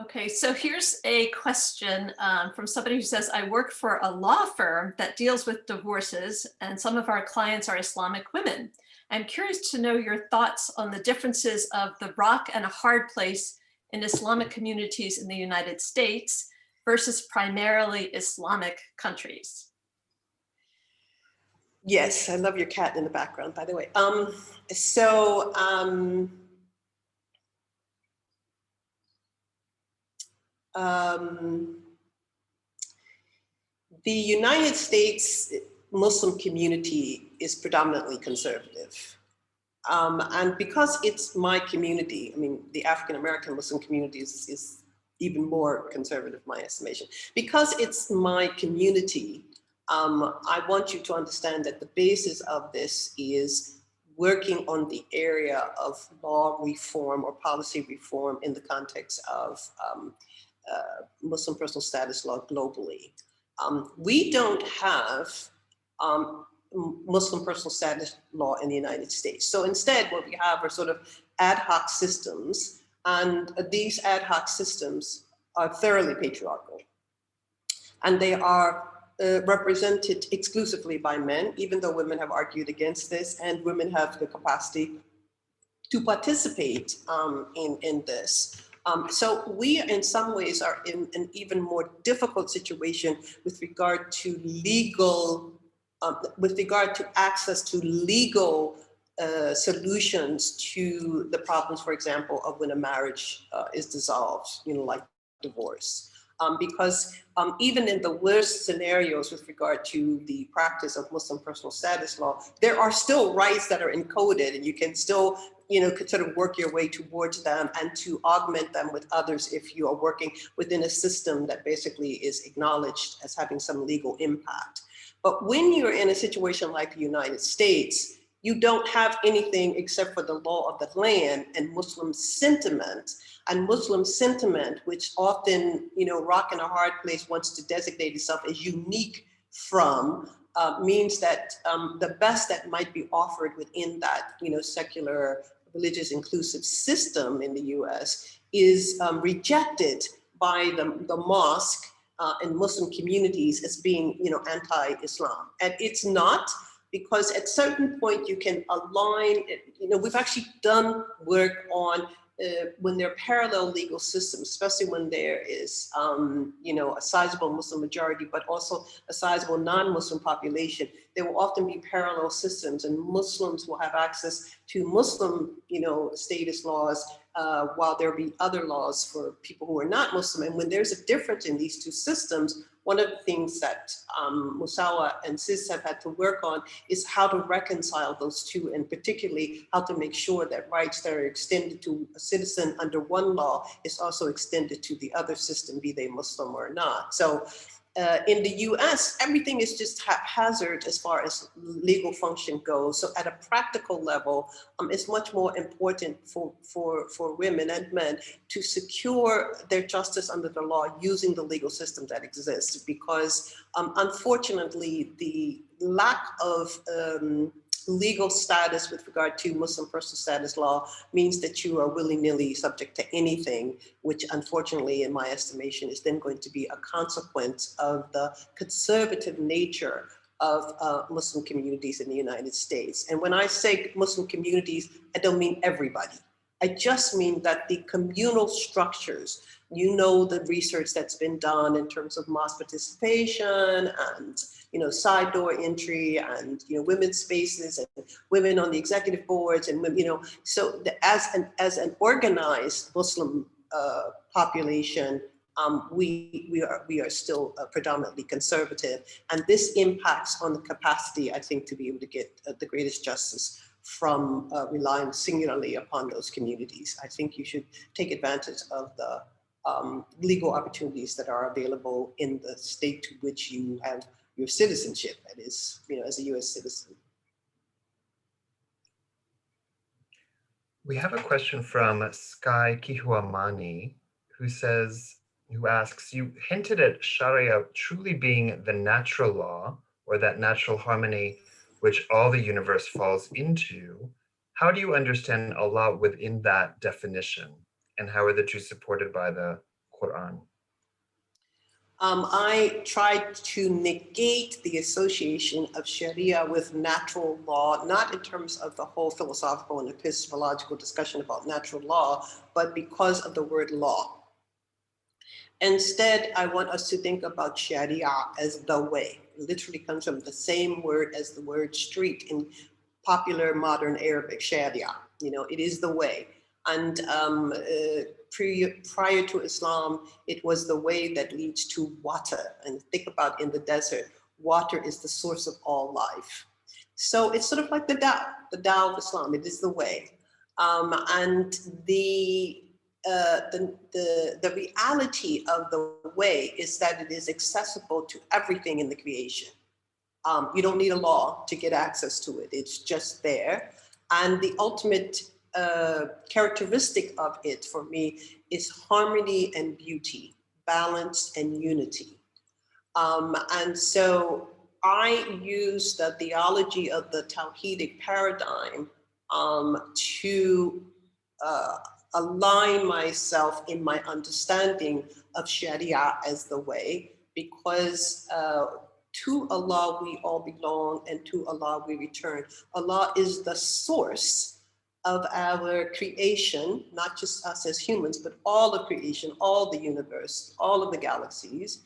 Okay, so here's a question from somebody who says, I work for a law firm that deals with divorces, and some of our clients are Islamic women. I'm curious to know your thoughts on the differences of the rock and a hard place in Islamic communities in the United States versus primarily Islamic countries. Yes, I love your cat in the background, by the way. The United States Muslim community is predominantly conservative. And because it's my community, I mean, the African-American Muslim community is even more conservative, my estimation. Because it's my community, I want you to understand that the basis of this is working on the area of law reform or policy reform in the context of Muslim personal status law globally. We don't have Muslim personal status law in the United States. So instead, what we have are sort of ad hoc systems, and these ad hoc systems are thoroughly patriarchal. And they are represented exclusively by men, even though women have argued against this, and women have the capacity to participate in this. So we, in some ways, are in an even more difficult situation with regard to legal, with regard to access to legal solutions to the problems, for example, of when a marriage is dissolved, you know, like divorce. Because even in the worst scenarios with regard to the practice of Muslim personal status law, there are still rights that are encoded, and you can still, you know, could sort of work your way towards them and to augment them with others if you are working within a system that basically is acknowledged as having some legal impact. But when you're in a situation like the United States, you don't have anything except for the law of the land and Muslim sentiment. And Muslim sentiment, which often, you know, Rock and a Hard Place wants to designate itself as unique from, means that the best that might be offered within that, you know, secular, religious, inclusive system in the US is rejected by the mosque and Muslim communities as being, you know, anti-Islam. And it's not, because at certain point you can align, you know, we've actually done work on when there are parallel legal systems, especially when there is, you know, a sizable Muslim majority, but also a sizable non-Muslim population, there will often be parallel systems, and Muslims will have access to Muslim, you know, status laws, while there will be other laws for people who are not Muslim. And when there's a difference in these two systems, one of the things that Musawa and CIS have had to work on is how to reconcile those two, and particularly how to make sure that rights that are extended to a citizen under one law is also extended to the other system, be they Muslim or not. So in the US, everything is just haphazard as far as legal function goes. So at a practical level, it's much more important for women and men to secure their justice under the law using the legal system that exists, because unfortunately, the lack of legal status with regard to Muslim personal status law means that you are willy-nilly subject to anything, which unfortunately, in my estimation, is then going to be a consequence of the conservative nature of Muslim communities in the United States. And when I say Muslim communities, I don't mean everybody. I just mean that the communal structures, you know, the research that's been done in terms of mosque participation and, you know, side door entry and, you know, women's spaces and women on the executive boards and, you know, so as an organized Muslim population, we are still predominantly conservative, and this impacts on the capacity, I think, to be able to get the greatest justice from relying singularly upon those communities. I think you should take advantage of the legal opportunities that are available in the state to which you have your citizenship, that is, you know, as a US citizen. We have a question from Sky Kihuamani, who asks, you hinted at Sharia truly being the natural law, or that natural harmony which all the universe falls into. How do you understand Allah within that definition? And how are the two supported by the Quran? I tried to negate the association of Sharia with natural law, not in terms of the whole philosophical and epistemological discussion about natural law, but because of the word law. Instead, I want us to think about Sharia as the way. It literally comes from the same word as the word street in popular modern Arabic, Sharia. You know, it is the way. And prior to Islam, it was the way that leads to water. And think about in the desert, water is the source of all life. So it's sort of like the Tao of Islam. It is the way. And the reality of the way is that it is accessible to everything in the creation. You don't need a law to get access to it. It's just there. And the ultimate characteristic of it for me is harmony and beauty, balance and unity. And so I use the theology of the Tawhidic paradigm to align myself in my understanding of Sharia as the way, because to Allah we all belong and to Allah we return. Allah is the source of our creation, not just us as humans, but all the creation, all the universe, all of the galaxies.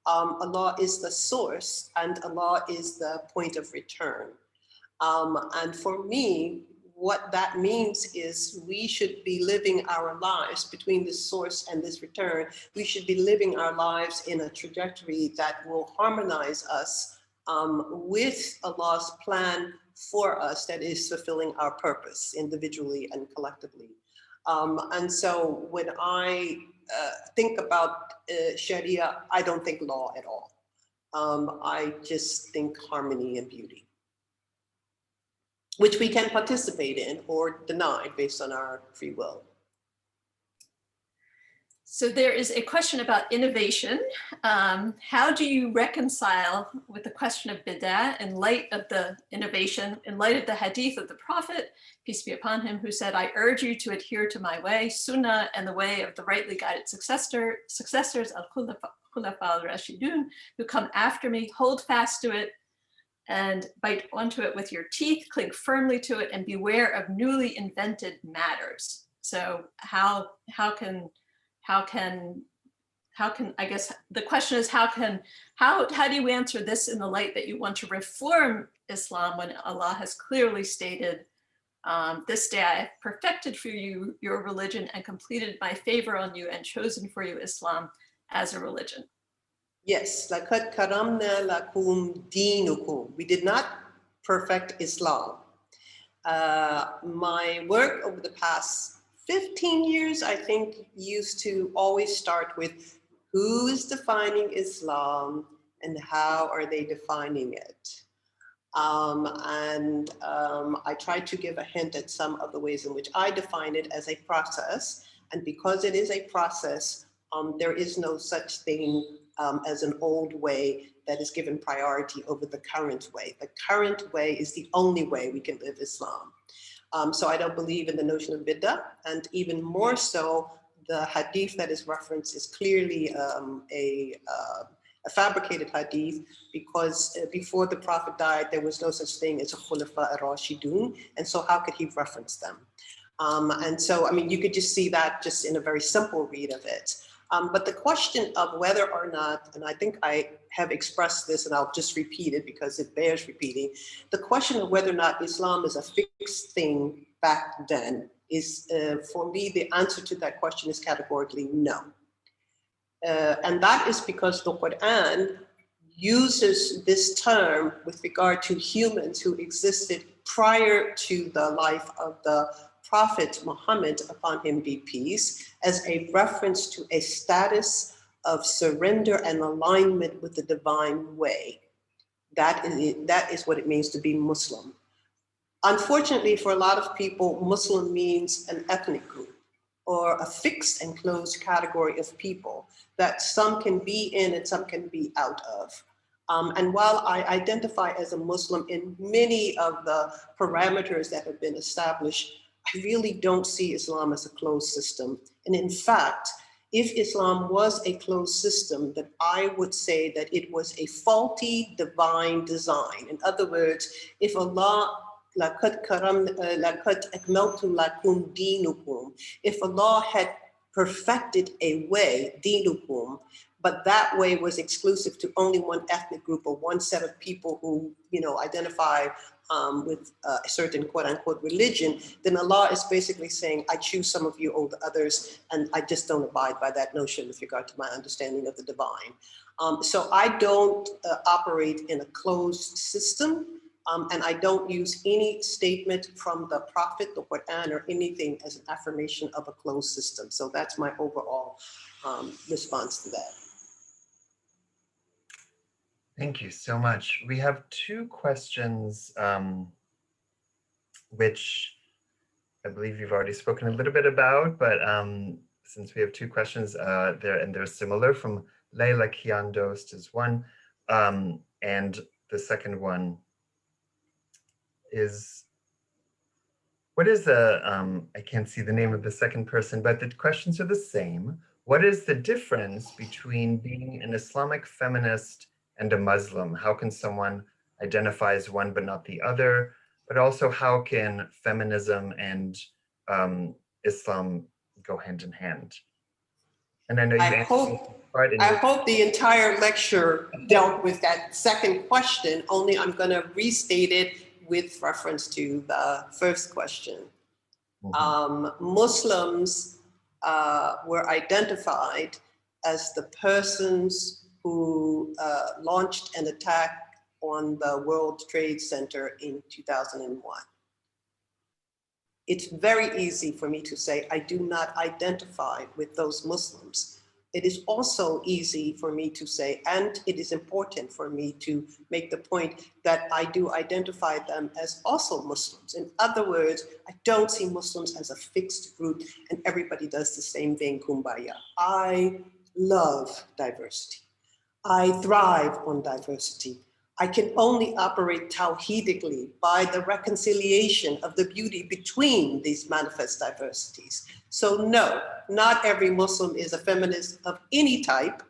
Allah is the source and Allah is the point of return. And for me, what that means is we should be living our lives between this source and this return. We should be living our lives in a trajectory that will harmonize us with Allah's plan for us, that is fulfilling our purpose individually and collectively. And so when I think about Sharia, I don't think law at all. I just think harmony and beauty, which we can participate in or deny based on our free will. So there is a question about innovation. How do you reconcile with the question of bid'ah in light of the innovation, in light of the hadith of the Prophet, peace be upon him, who said, I urge you to adhere to my way, sunnah, and the way of the rightly guided successors, al-khulafa al-rashidun, who come after me, hold fast to it, and bite onto it with your teeth, cling firmly to it, and beware of newly invented matters. So how can I guess the question is, how do you answer this in the light that you want to reform Islam when Allah has clearly stated, this day I have perfected for you your religion and completed my favor on you and chosen for you Islam as a religion? Yes, لَقَدْ كَرَمْنَا لَكُمْ دِينُكُمْ. We did not perfect Islam. My work over the past 15 years, I think, used to always start with who is defining Islam and how are they defining it? I tried to give a hint at some of the ways in which I define it as a process. And because it is a process, there is no such thing as an old way that is given priority over the current way. The current way is the only way we can live Islam. So I don't believe in the notion of bid'ah, and even more so, the hadith that is referenced is clearly a fabricated hadith, because before the Prophet died, there was no such thing as a khulafa ar-rashidun, and so how could he reference them? And so, I mean, you could just see that just in a very simple read of it. But the question of whether or not, and I think I have expressed this and I'll just repeat it because it bears repeating, the question of whether or not Islam is a fixed thing back then is, for me, the answer to that question is categorically no. And that is because the Quran uses this term with regard to humans who existed prior to the life of the Prophet Muhammad, upon him be peace, as a reference to a status of surrender and alignment with the divine way. That is what it means to be Muslim. Unfortunately, for a lot of people, Muslim means an ethnic group or a fixed and closed category of people that some can be in and some can be out of. And while I identify as a Muslim in many of the parameters that have been established, I really don't see Islam as a closed system. And in fact, if Islam was a closed system, then I would say that it was a faulty divine design. In other words, if Allah, if Allah had perfected a way, dinukum, but that way was exclusive to only one ethnic group or one set of people who, identify with a certain quote unquote religion, then Allah is basically saying, I choose some of you over others, and I just don't abide by that notion with regard to my understanding of the divine. So I don't operate in a closed system, and I don't use any statement from the Prophet, the Quran, or anything as an affirmation of a closed system. So that's my overall response to that. Thank you so much. We have two questions, which I believe you've already spoken a little bit about, but since we have two questions they're similar, from Leila Kiandost is one, and the second one is, what is the, I can't see the name of the second person, but the questions are the same. What is the difference between being an Islamic feminist and a Muslim? How can someone identify as one but not the other? But also, how can feminism and Islam go hand in hand? And I know you answered part in I hope the entire lecture dealt with that second question, only I'm going to restate it with reference to the first question. Muslims were identified as the persons who launched an attack on the World Trade Center in 2001. It's very easy for me to say I do not identify with those Muslims. It is also easy for me to say, and it is important for me to make the point that I do identify them as also Muslims. In other words, I don't see Muslims as a fixed group and everybody does the same thing, kumbaya. I love diversity. I thrive on diversity. I can only operate tawhidically by the reconciliation of the beauty between these manifest diversities. So no, not every Muslim is a feminist of any type,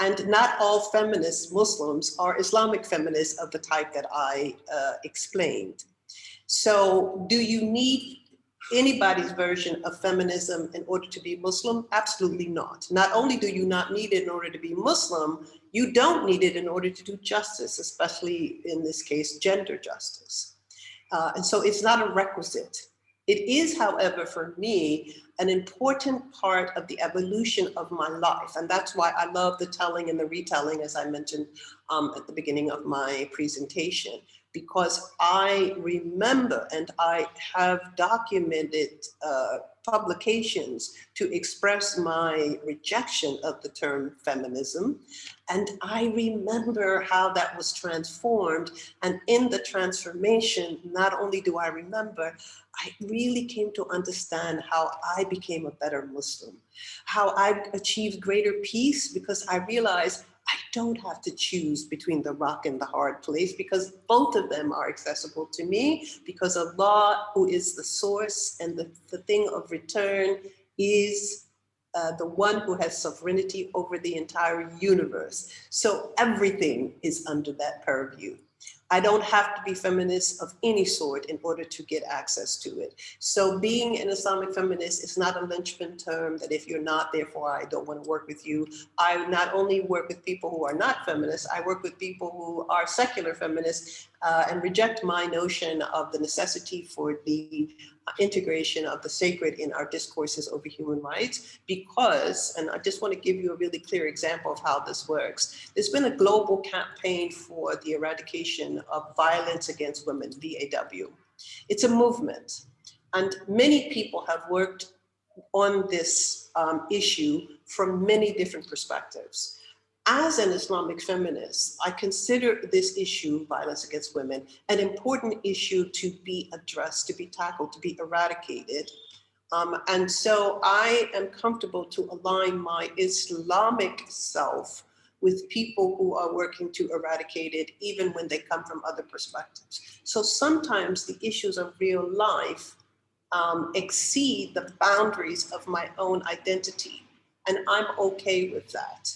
and not all feminist Muslims are Islamic feminists of the type that I explained. So do you need anybody's version of feminism in order to be Muslim? Absolutely not. Not only do you not need it in order to be Muslim, you don't need it in order to do justice, especially in this case, gender justice. And so it's not a requisite. It is, however, for me, an important part of the evolution of my life. And that's why I love the telling and the retelling, as I mentioned at the beginning of my presentation, because I remember and I have documented publications to express my rejection of the term feminism. And I remember how that was transformed. And in the transformation, not only do I remember, I really came to understand how I became a better Muslim, how I achieved greater peace, because I realized I don't have to choose between the rock and the hard place, because both of them are accessible to me, because Allah, who is the source and the thing of return, is the one who has sovereignty over the entire universe. So everything is under that purview. I don't have to be feminist of any sort in order to get access to it. So being an Islamic feminist is not a linchpin term that if you're not, therefore I don't want to work with you. I not only work with people who are not feminists, I work with people who are secular feminists and reject my notion of the necessity for the integration of the sacred in our discourses over human rights, because, and I just want to give you a really clear example of how this works. There's been a global campaign for the eradication of violence against women, VAW. It's a movement, and many people have worked on this issue from many different perspectives. As an Islamic feminist, I consider this issue, violence against women, an important issue to be addressed, to be tackled, to be eradicated. And so I am comfortable to align my Islamic self with people who are working to eradicate it, even when they come from other perspectives. So sometimes the issues of real life exceed the boundaries of my own identity, and I'm okay with that.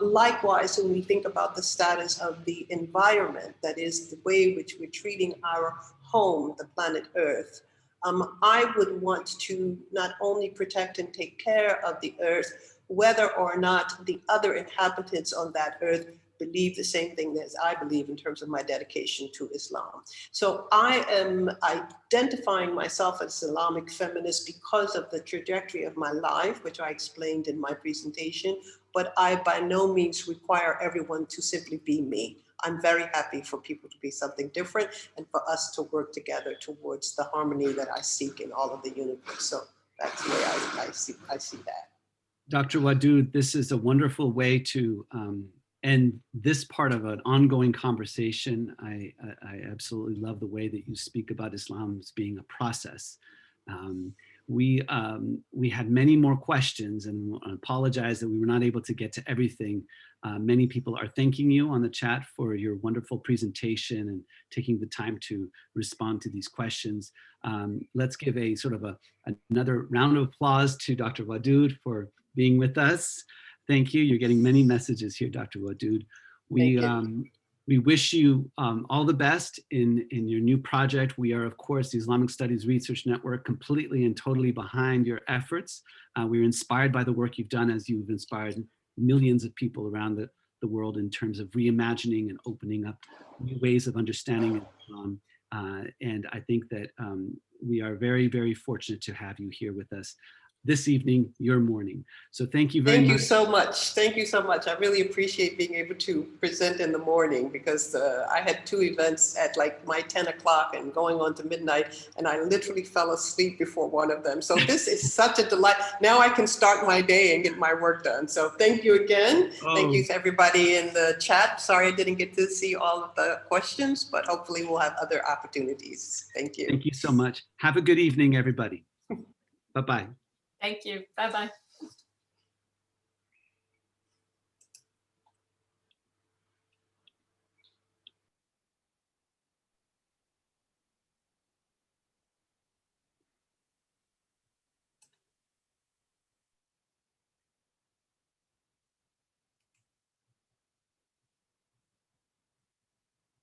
Likewise, when we think about the status of the environment, that is the way in which we're treating our home, the planet Earth, I would want to not only protect and take care of the Earth, whether or not the other inhabitants on that Earth believe the same thing as I believe in terms of my dedication to Islam. So I am identifying myself as Islamic feminist because of the trajectory of my life, which I explained in my presentation, but I by no means require everyone to simply be me. I'm very happy for people to be something different and for us to work together towards the harmony that I seek in all of the universe. So that's the way I see that. Dr. Wadud, this is a wonderful way to end this part of an ongoing conversation. I absolutely love the way that you speak about Islam as being a process. We had many more questions, and I apologize that we were not able to get to everything. Many people are thanking you on the chat for your wonderful presentation and taking the time to respond to these questions. Let's give a sort of another round of applause to Dr. Wadud for being with us. Thank you. You're getting many messages here, Dr. Wadud. We wish you all the best in your new project. We are, of course, the Islamic Studies Research Network, completely and totally behind your efforts. We're inspired by the work you've done, as you've inspired millions of people around the world in terms of reimagining and opening up new ways of understanding Islam. And I think that we are very, very fortunate to have you here with us this evening, your morning. So thank you very much. Thank you so much. Thank you so much. I really appreciate being able to present in the morning, because I had two events at like my 10 o'clock and going on to midnight, and I literally fell asleep before one of them. So this is such a delight. Now I can start my day and get my work done. So thank you again. Thank you to everybody in the chat. Sorry I didn't get to see all of the questions, but hopefully we'll have other opportunities. Thank you. Thank you so much. Have a good evening, everybody. Bye-bye. Thank you. Bye-bye.